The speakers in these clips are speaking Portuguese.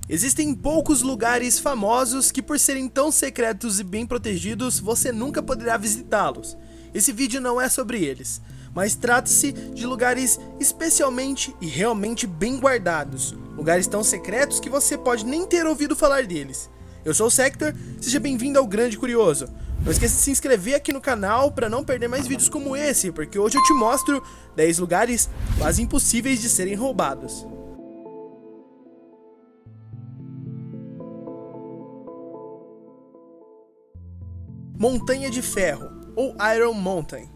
Existem poucos lugares famosos que, por serem tão secretos e bem protegidos, você nunca poderá visitá-los. Esse vídeo não é sobre eles, mas trata-se de lugares especialmente e realmente bem guardados. Lugares tão secretos que você pode nem ter ouvido falar deles. Eu sou o Sector, seja bem-vindo ao Grande Curioso. Não esqueça de se inscrever aqui no canal para não perder mais vídeos como esse, porque hoje eu te mostro 10 lugares quase impossíveis de serem roubados. Montanha de Ferro, ou Iron Mountain.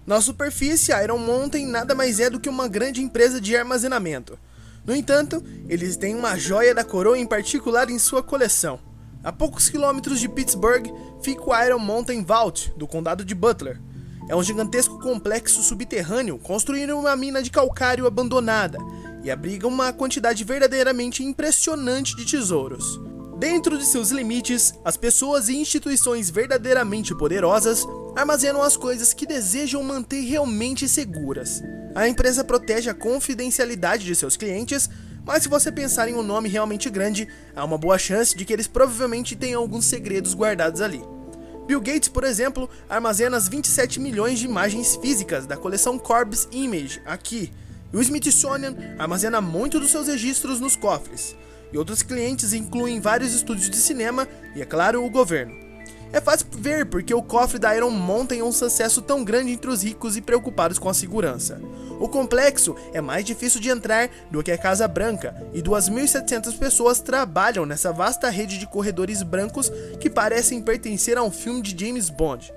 Na superfície, a Iron Mountain nada mais é do que uma grande empresa de armazenamento. No entanto, eles têm uma joia da coroa em particular em sua coleção. A poucos quilômetros de Pittsburgh fica o Iron Mountain Vault, do condado de Butler. É um gigantesco complexo subterrâneo construído em uma mina de calcário abandonada e abriga uma quantidade verdadeiramente impressionante de tesouros. Dentro de seus limites, as pessoas e instituições verdadeiramente poderosas armazenam as coisas que desejam manter realmente seguras. A empresa protege a confidencialidade de seus clientes, mas se você pensar em um nome realmente grande, há uma boa chance de que eles provavelmente tenham alguns segredos guardados ali. Bill Gates, por exemplo, armazena as 27 milhões de imagens físicas da coleção Corbis Image aqui, e o Smithsonian armazena muito dos seus registros nos cofres. E outros clientes incluem vários estúdios de cinema e, é claro, o governo. É fácil ver porque o cofre da Iron Mountain é um sucesso tão grande entre os ricos e preocupados com a segurança. O complexo é mais difícil de entrar do que a Casa Branca, e 2.700 pessoas trabalham nessa vasta rede de corredores brancos que parecem pertencer a um filme de James Bond.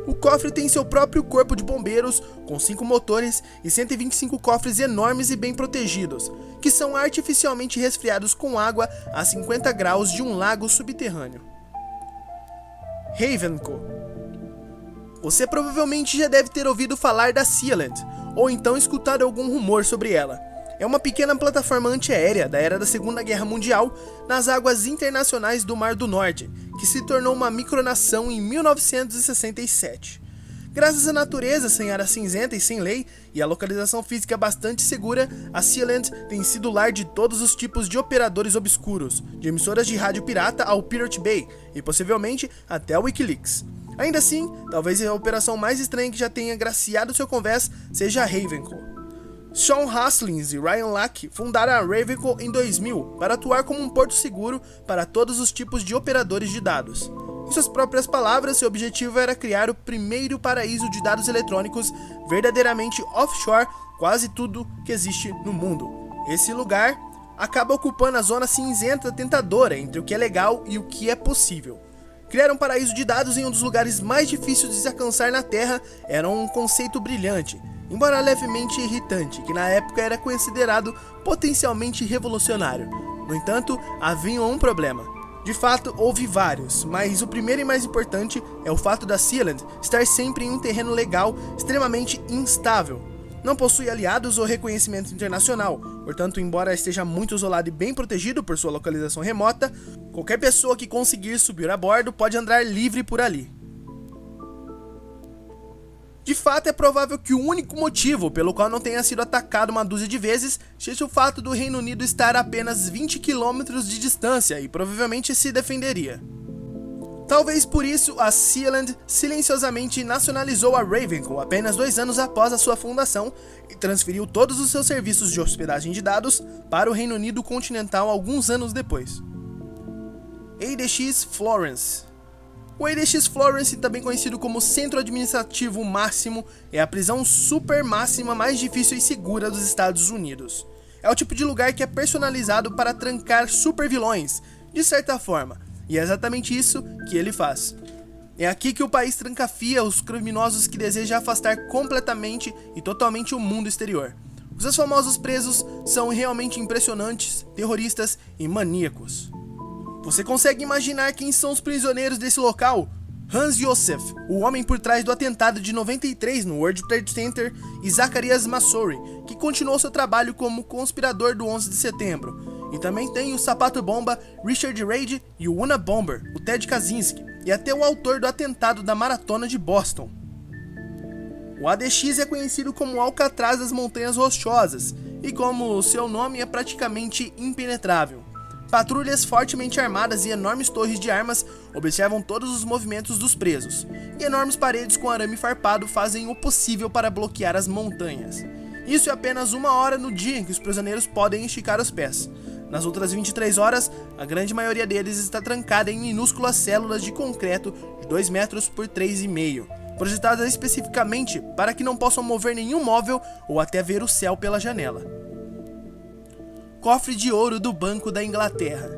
O cofre tem seu próprio corpo de bombeiros, com 5 motores e 125 cofres enormes e bem protegidos, que são artificialmente resfriados com água a 50 graus de um lago subterrâneo. Ravenco. Você provavelmente já deve ter ouvido falar da Sealand, ou então escutado algum rumor sobre ela. É uma pequena plataforma antiaérea da era da Segunda Guerra Mundial nas águas internacionais do Mar do Norte, que se tornou uma micronação em 1967. Graças à natureza sem área cinzenta e sem lei, e à localização física bastante segura, a Sealand tem sido lar de todos os tipos de operadores obscuros, de emissoras de rádio pirata ao Pirate Bay, e possivelmente até o Wikileaks. Ainda assim, talvez a operação mais estranha que já tenha graciado seu convés seja a Ravenco. Sean Haslings e Ryan Lack fundaram a Ravenco em 2000 para atuar como um porto seguro para todos os tipos de operadores de dados. Em suas próprias palavras, seu objetivo era criar o primeiro paraíso de dados eletrônicos verdadeiramente offshore quase tudo que existe no mundo. Esse lugar acaba ocupando a zona cinzenta tentadora entre o que é legal e o que é possível. Criar um paraíso de dados em um dos lugares mais difíceis de se alcançar na Terra era um conceito brilhante, embora levemente irritante, que na época era considerado potencialmente revolucionário. No entanto, havia um problema. De fato, houve vários, mas o primeiro e mais importante é o fato da Sealand estar sempre em um terreno legal extremamente instável. Não possui aliados ou reconhecimento internacional, portanto, embora esteja muito isolado e bem protegido por sua localização remota, qualquer pessoa que conseguir subir a bordo pode andar livre por ali. De fato, é provável que o único motivo pelo qual não tenha sido atacado uma dúzia de vezes seja o fato do Reino Unido estar a apenas 20 km de distância e provavelmente se defenderia. Talvez por isso a Sealand silenciosamente nacionalizou a Ravenco apenas 2 anos após a sua fundação e transferiu todos os seus serviços de hospedagem de dados para o Reino Unido continental alguns anos depois. ADX Florence. O ADX Florence, também conhecido como Centro Administrativo Máximo, é a prisão super máxima mais difícil e segura dos Estados Unidos. É o tipo de lugar que é personalizado para trancar super vilões, de certa forma, e é exatamente isso que ele faz. É aqui que o país trancafia os criminosos que deseja afastar completamente e totalmente o mundo exterior. Os seus famosos presos são realmente impressionantes, terroristas e maníacos. Você consegue imaginar quem são os prisioneiros desse local? Hans Josef, o homem por trás do atentado de 93 no World Trade Center, e Zacarias Massouri, que continuou seu trabalho como conspirador do 11 de setembro. E também tem o Sapato Bomba, Richard Reid, e o Unabomber, o Ted Kaczynski, e até o autor do atentado da Maratona de Boston. O ADX é conhecido como Alcatraz das Montanhas Rochosas, e como seu nome é praticamente impenetrável. Patrulhas fortemente armadas e enormes torres de armas observam todos os movimentos dos presos, e enormes paredes com arame farpado fazem o possível para bloquear as montanhas. Isso é apenas 1 hora no dia em que os prisioneiros podem esticar os pés. Nas outras 23 horas, a grande maioria deles está trancada em minúsculas células de concreto de 2 metros por 3,5, projetadas especificamente para que não possam mover nenhum móvel ou até ver o céu pela janela. Cofre de ouro do Banco da Inglaterra.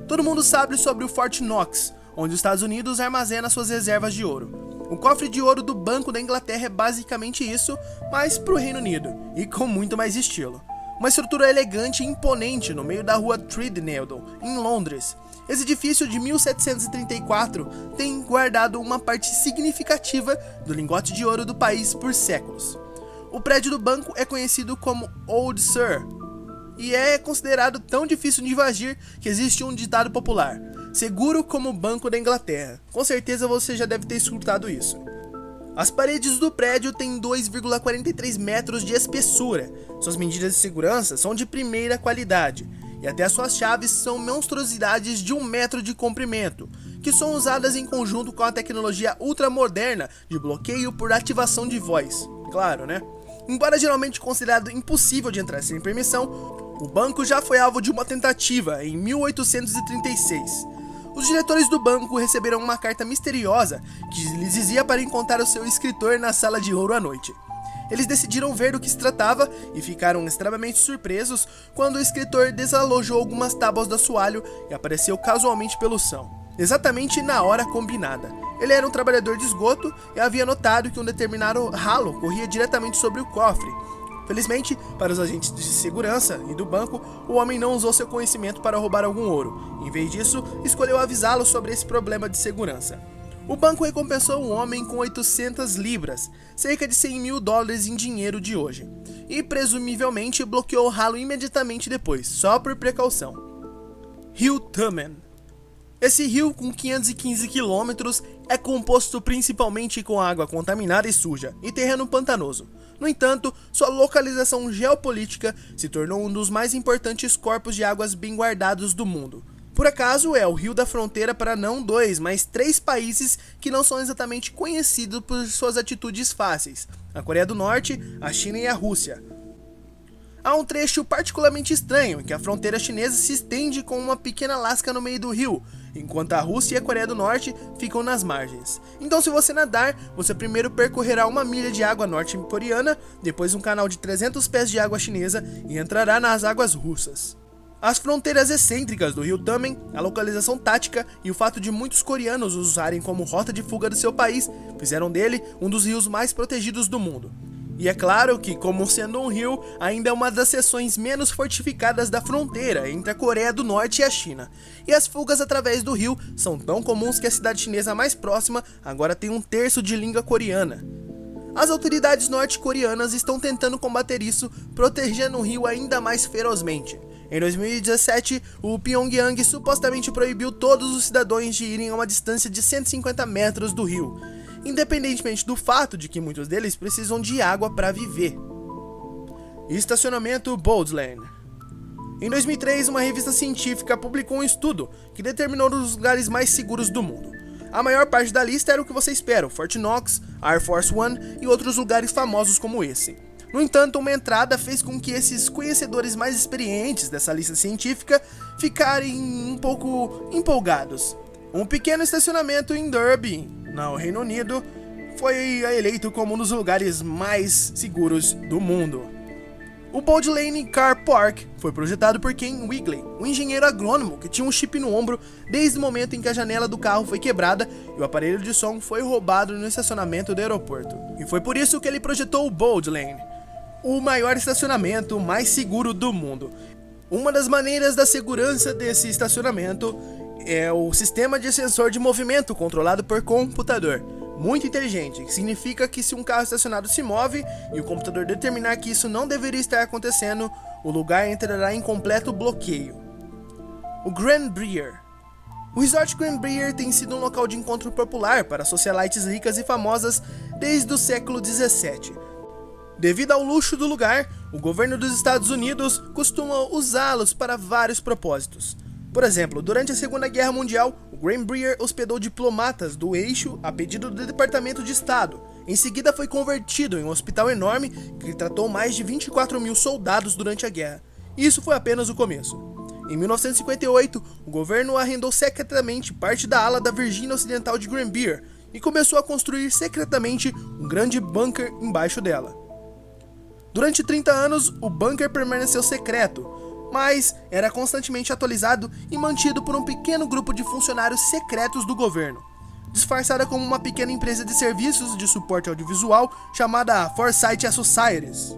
Todo mundo sabe sobre o Fort Knox, onde os Estados Unidos armazena suas reservas de ouro. O cofre de ouro do Banco da Inglaterra é basicamente isso, mas para o Reino Unido, e com muito mais estilo. Uma estrutura elegante e imponente no meio da rua Threadneedle, em Londres. Esse edifício de 1734 tem guardado uma parte significativa do lingote de ouro do país por séculos. O prédio do banco é conhecido como Old Sir, e é considerado tão difícil de invadir que existe um ditado popular: seguro como o Banco da Inglaterra. Com certeza você já deve ter escutado isso. As paredes do prédio têm 2,43 metros de espessura. Suas medidas de segurança são de primeira qualidade, e até suas chaves são monstruosidades de 1 metro de comprimento, que são usadas em conjunto com a tecnologia ultramoderna de bloqueio por ativação de voz. Claro, né? Embora geralmente considerado impossível de entrar sem permissão, o banco já foi alvo de uma tentativa em 1836. Os diretores do banco receberam uma carta misteriosa que lhes dizia para encontrar o seu escritor na sala de ouro à noite. Eles decidiram ver do que se tratava e ficaram extremamente surpresos quando o escritor desalojou algumas tábuas do assoalho e apareceu casualmente pelo chão, exatamente na hora combinada. Ele era um trabalhador de esgoto e havia notado que um determinado ralo corria diretamente sobre o cofre. Felizmente, para os agentes de segurança e do banco, o homem não usou seu conhecimento para roubar algum ouro. Em vez disso, escolheu avisá-lo sobre esse problema de segurança. O banco recompensou o homem com 800 libras, cerca de 100 mil dólares em dinheiro de hoje, e presumivelmente bloqueou o ralo imediatamente depois, só por precaução. Rio Tumen. Esse rio, com 515 quilômetros, é composto principalmente com água contaminada e suja e terreno pantanoso. No entanto, sua localização geopolítica se tornou um dos mais importantes corpos de águas bem guardados do mundo. Por acaso, é o rio da fronteira para não 2, mas 3 países que não são exatamente conhecidos por suas atitudes fáceis: a Coreia do Norte, a China e a Rússia. Há um trecho particularmente estranho em que a fronteira chinesa se estende com uma pequena lasca no meio do rio, enquanto a Rússia e a Coreia do Norte ficam nas margens. Então, se você nadar, você primeiro percorrerá 1 milha de água norte-coreana, depois um canal de 300 pés de água chinesa e entrará nas águas russas. As fronteiras excêntricas do rio Tumen, a localização tática e o fato de muitos coreanos o usarem como rota de fuga do seu país fizeram dele um dos rios mais protegidos do mundo. E é claro que, como sendo um rio, ainda é uma das seções menos fortificadas da fronteira entre a Coreia do Norte e a China. E as fugas através do rio são tão comuns que a cidade chinesa mais próxima agora tem 1/3 de língua coreana. As autoridades norte-coreanas estão tentando combater isso, protegendo o rio ainda mais ferozmente. Em 2017, o Pyongyang supostamente proibiu todos os cidadãos de irem a uma distância de 150 metros do rio, independentemente do fato de que muitos deles precisam de água para viver. Estacionamento Bowdland. Em 2003, uma revista científica publicou um estudo que determinou os lugares mais seguros do mundo. A maior parte da lista era o que você espera: o Fort Knox, Air Force One e outros lugares famosos como esse. No entanto, uma entrada fez com que esses conhecedores mais experientes dessa lista científica ficarem um pouco empolgados. Um pequeno estacionamento em Derby, no Reino Unido, foi eleito como um dos lugares mais seguros do mundo. O Bold Lane Car Park foi projetado por Ken Wigley, um engenheiro agrônomo que tinha um chip no ombro desde o momento em que a janela do carro foi quebrada e o aparelho de som foi roubado no estacionamento do aeroporto. E foi por isso que ele projetou o Bold Lane, o maior estacionamento mais seguro do mundo. Uma das maneiras da segurança desse estacionamento é o sistema de sensor de movimento controlado por computador. Muito inteligente, que significa que se um carro estacionado se move e o computador determinar que isso não deveria estar acontecendo, o lugar entrará em completo bloqueio. O Grand Brier. O Resort Grand Brier tem sido um local de encontro popular para socialites ricas e famosas desde o século XVII. Devido ao luxo do lugar, o governo dos Estados Unidos costuma usá-los para vários propósitos. Por exemplo, durante a Segunda Guerra Mundial, o Greenbrier hospedou diplomatas do eixo a pedido do Departamento de Estado. Em seguida foi convertido em um hospital enorme que tratou mais de 24 mil soldados durante a guerra. E isso foi apenas o começo. Em 1958, o governo arrendou secretamente parte da ala da Virgínia Ocidental de Greenbrier e começou a construir secretamente um grande bunker embaixo dela. Durante 30 anos, o bunker permaneceu secreto, mas era constantemente atualizado e mantido por um pequeno grupo de funcionários secretos do governo, disfarçada como uma pequena empresa de serviços de suporte audiovisual chamada Forsyth Associates.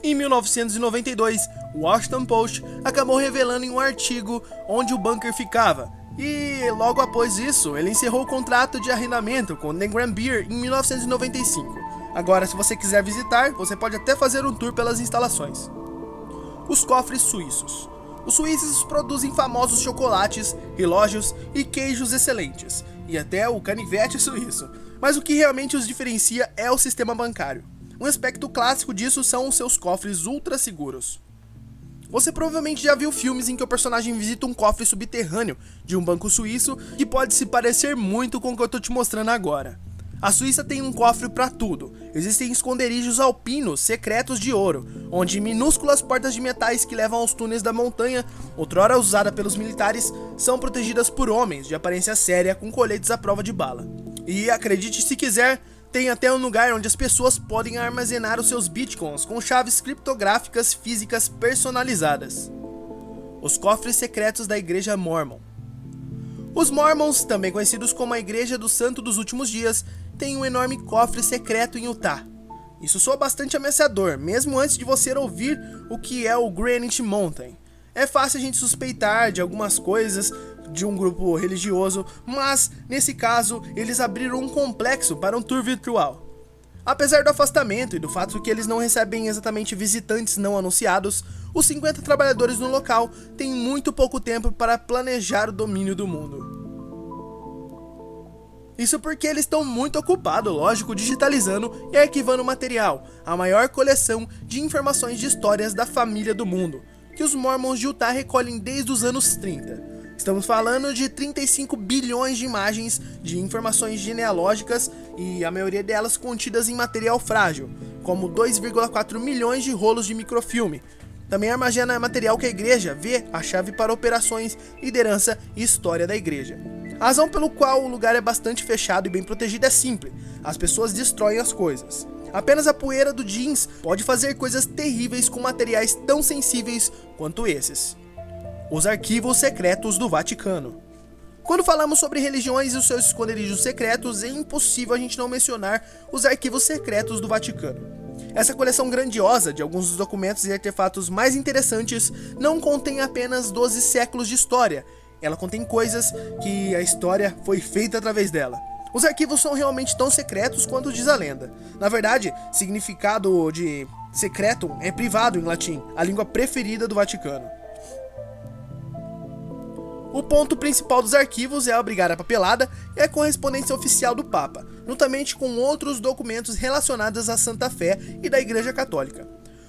Em 1992, o Washington Post acabou revelando em um artigo onde o bunker ficava, e logo após isso, ele encerrou o contrato de arrendamento com The Greenbrier em 1995. Agora, se você quiser visitar, você pode até fazer um tour pelas instalações. Os cofres suíços. Os suíços produzem famosos chocolates, relógios e queijos excelentes, e até o canivete suíço. Mas o que realmente os diferencia é o sistema bancário. Um aspecto clássico disso são os seus cofres ultra seguros. Você provavelmente já viu filmes em que o personagem visita um cofre subterrâneo de um banco suíço que pode se parecer muito com o que eu estou te mostrando agora. A Suíça tem um cofre para tudo. Existem esconderijos alpinos secretos de ouro, onde minúsculas portas de metais que levam aos túneis da montanha, outrora usada pelos militares, são protegidas por homens de aparência séria com coletes à prova de bala. E acredite se quiser, tem até um lugar onde as pessoas podem armazenar os seus bitcoins com chaves criptográficas físicas personalizadas. Os cofres secretos da Igreja Mormon. Os Mormons, também conhecidos como a Igreja do Santo dos Últimos Dias, têm um enorme cofre secreto em Utah. Isso soa bastante ameaçador, mesmo antes de você ouvir o que é o Granite Mountain. É fácil a gente suspeitar de algumas coisas de um grupo religioso, mas, nesse caso, eles abriram um complexo para um tour virtual. Apesar do afastamento e do fato que eles não recebem exatamente visitantes não anunciados, os 50 trabalhadores no local têm muito pouco tempo para planejar o domínio do mundo. Isso porque eles estão muito ocupados, lógico, digitalizando e arquivando material, a maior coleção de informações de histórias da família do mundo, que os Mormons de Utah recolhem desde os anos 30. Estamos falando de 35 bilhões de imagens de informações genealógicas e a maioria delas contidas em material frágil, como 2,4 milhões de rolos de microfilme. Também armazena material que a igreja vê a chave para operações, liderança e história da igreja. A razão pelo qual o lugar é bastante fechado e bem protegido é simples: as pessoas destroem as coisas. Apenas a poeira do jeans pode fazer coisas terríveis com materiais tão sensíveis quanto esses. Os arquivos secretos do Vaticano. Quando falamos sobre religiões e os seus esconderijos secretos, é impossível a gente não mencionar os arquivos secretos do Vaticano. Essa coleção grandiosa de alguns dos documentos e artefatos mais interessantes não contém apenas 12 séculos de história, ela contém coisas que a história foi feita através dela. Os arquivos são realmente tão secretos quanto diz a lenda. Na verdade, significado de secretum é privado em latim, a língua preferida do Vaticano. O ponto principal dos arquivos é a Brigada Papelada e a correspondência oficial do Papa, juntamente com outros documentos relacionados à Santa Fé e da Igreja Católica.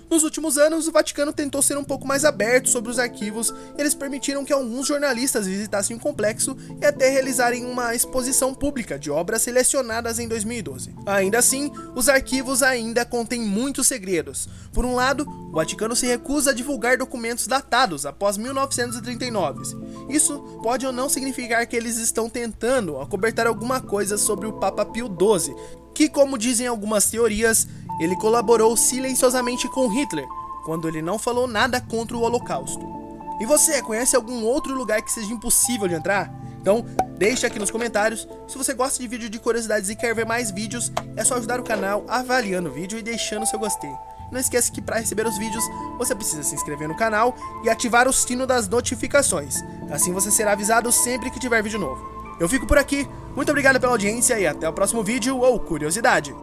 Nos últimos anos, o Vaticano tentou ser um pouco mais aberto sobre os arquivos e eles permitiram que alguns jornalistas visitassem o complexo e até realizarem uma exposição pública de obras selecionadas em 2012. Ainda assim, os arquivos ainda contêm muitos segredos. Por um lado, o Vaticano se recusa a divulgar documentos datados após 1939. Isso pode ou não significar que eles estão tentando acobertar alguma coisa sobre o Papa Pio XII, que, como dizem algumas teorias, ele colaborou silenciosamente com Hitler, quando ele não falou nada contra o Holocausto. E você, conhece algum outro lugar que seja impossível de entrar? Então, deixa aqui nos comentários. Se você gosta de vídeo de curiosidades e quer ver mais vídeos, é só ajudar o canal avaliando o vídeo e deixando seu gostei. Não esqueça que para receber os vídeos, você precisa se inscrever no canal e ativar o sino das notificações. Assim você será avisado sempre que tiver vídeo novo. Eu fico por aqui, muito obrigado pela audiência e até o próximo vídeo ou curiosidade.